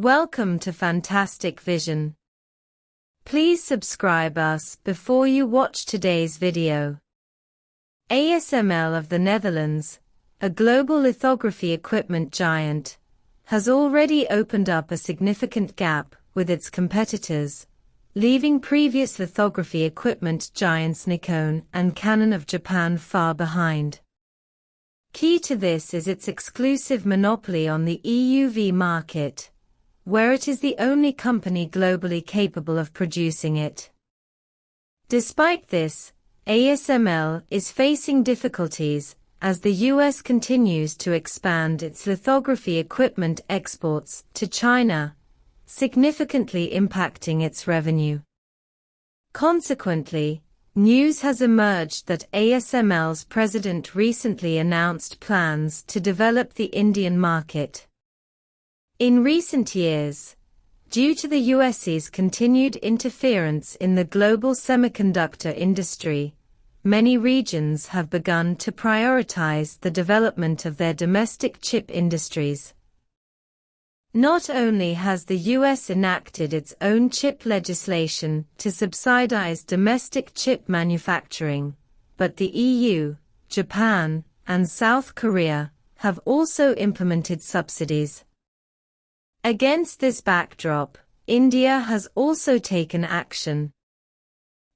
Welcome to Fantastic Vision. Please subscribe us before you watch today's video. ASML of the Netherlands, a global lithography equipment giant, has already opened up a significant gap with its competitors, leaving previous lithography equipment giants Nikon and Canon of Japan far behind. Key to this is its exclusive monopoly on the EUV market, where it is the only company globally capable of producing it. Despite this, ASML is facing difficulties as the US continues to expand its lithography equipment exports to China, significantly impacting its revenue. Consequently, news has emerged that ASML's president recently announced plans to develop the Indian market. In recent years, due to the US's continued interference in the global semiconductor industry, many regions have begun to prioritize the development of their domestic chip industries. Not only has the US enacted its own chip legislation to subsidize domestic chip manufacturing, but the EU, Japan, and South Korea have also implemented subsidies. Against this backdrop, India has also taken action.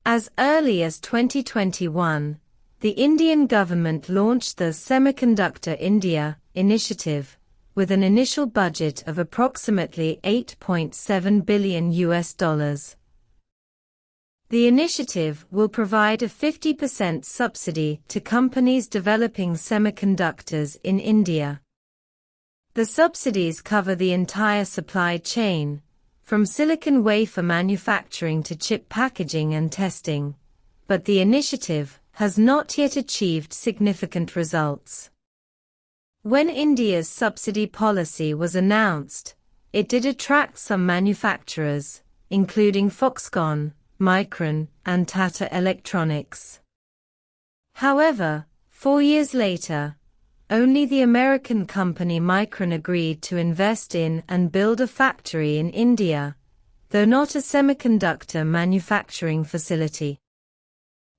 As early as 2021, the Indian government launched the Semiconductor India initiative, with an initial budget of approximately $8.7 billion. The initiative will provide a 50% subsidy to companies developing semiconductors in India. The subsidies cover the entire supply chain, from silicon wafer manufacturing to chip packaging and testing, but the initiative has not yet achieved significant results. When India's subsidy policy was announced, it did attract some manufacturers, including Foxconn, Micron, and Tata Electronics. However, 4 years later, only the American company Micron agreed to invest in and build a factory in India, though not a semiconductor manufacturing facility.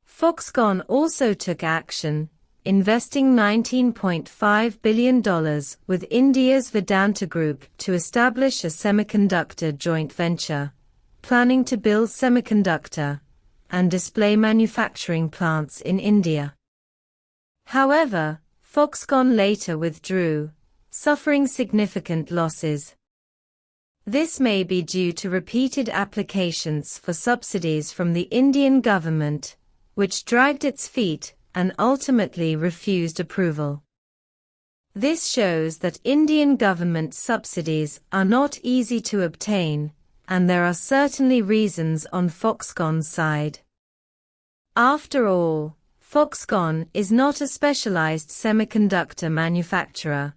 Foxconn also took action, investing $19.5 billion with India's Vedanta Group to establish a semiconductor joint venture, planning to build semiconductor and display manufacturing plants in India. However, Foxconn later withdrew, suffering significant losses. This may be due to repeated applications for subsidies from the Indian government, which dragged its feet and ultimately refused approval. This shows that Indian government subsidies are not easy to obtain, and there are certainly reasons on Foxconn's side. After all, Foxconn is not a specialized semiconductor manufacturer,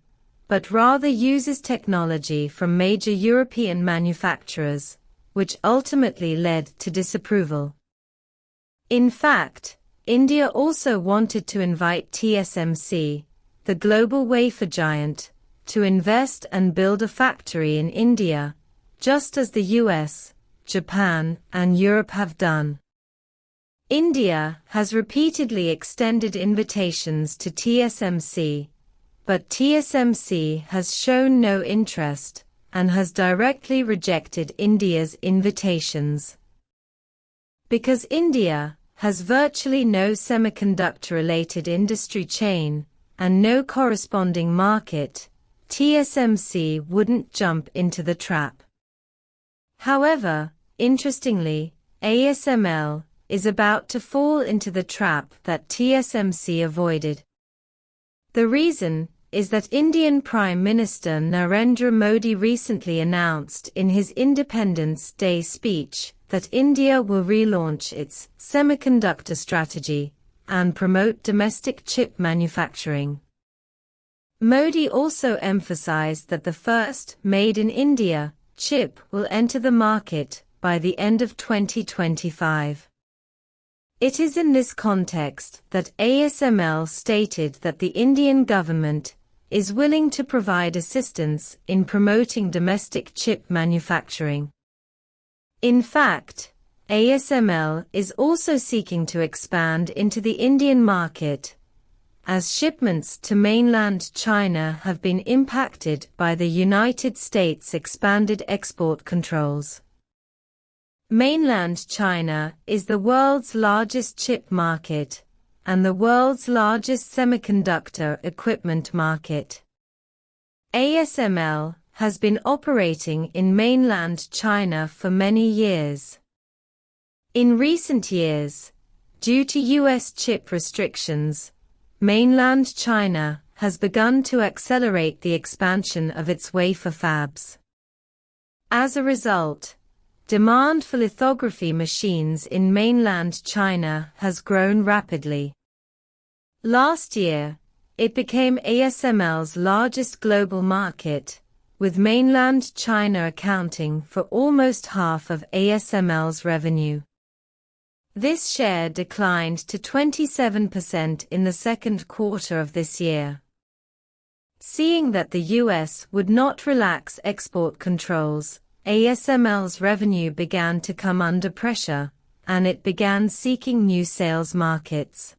but rather uses technology from major European manufacturers, which ultimately led to disapproval. In fact, India also wanted to invite TSMC, the global wafer giant, to invest and build a factory in India, just as the US, Japan, and Europe have done. India has repeatedly extended invitations to TSMC, but TSMC has shown no interest and has directly rejected India's invitations. Because India has virtually no semiconductor-related industry chain and no corresponding market, TSMC wouldn't jump into the trap. However, interestingly, ASML is about to fall into the trap that TSMC avoided. The reason is that Indian Prime Minister Narendra Modi recently announced in his Independence Day speech that India will relaunch its semiconductor strategy and promote domestic chip manufacturing. Modi also emphasized that the first Made in India chip will enter the market by the end of 2025. It is in this context that ASML stated that the Indian government is willing to provide assistance in promoting domestic chip manufacturing. In fact, ASML is also seeking to expand into the Indian market, as shipments to mainland China have been impacted by the United States' expanded export controls. Mainland China is the world's largest chip market and the world's largest semiconductor equipment market. ASML has been operating in mainland China for many years. In recent years, due to US chip restrictions, mainland China has begun to accelerate the expansion of its wafer fabs. As a result, demand for lithography machines in mainland China has grown rapidly. Last year, it became ASML's largest global market, with mainland China accounting for almost half of ASML's revenue. This share declined to 27% in the second quarter of this year. Seeing that the US would not relax export controls, ASML's revenue began to come under pressure, and it began seeking new sales markets.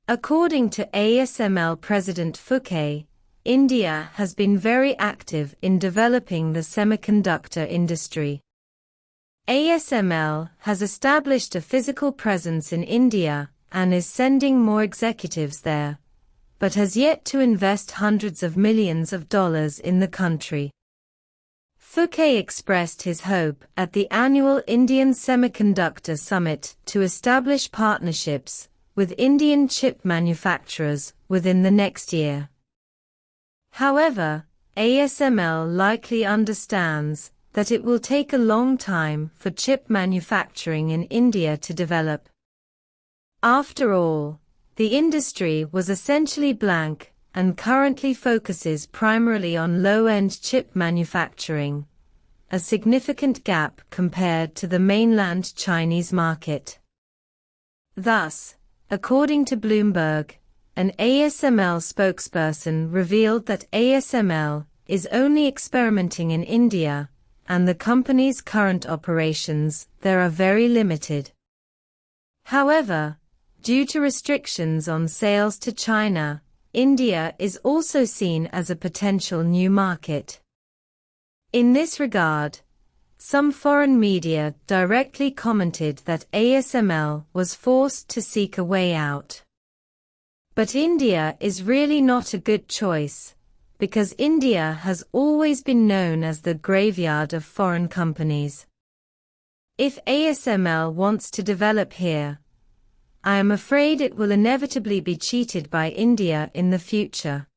According to ASML President Foray, India has been very active in developing the semiconductor industry. ASML has established a physical presence in India and is sending more executives there, but has yet to invest hundreds of millions of dollars in the country. Foray expressed his hope at the annual Indian Semiconductor Summit to establish partnerships with Indian chip manufacturers within the next year. However, ASML likely understands that it will take a long time for chip manufacturing in India to develop. After all, the industry was essentially blank and currently focuses primarily on low-end chip manufacturing, a significant gap compared to the mainland Chinese market. Thus, according to Bloomberg, an ASML spokesperson revealed that ASML is only experimenting in India, and the company's current operations there are very limited. However, due to restrictions on sales to China, India is also seen as a potential new market. In this regard, some foreign media directly commented that ASML was forced to seek a way out. But India is really not a good choice, because India has always been known as the graveyard of foreign companies. If ASML wants to develop here, I am afraid it will inevitably be cheated by India in the future.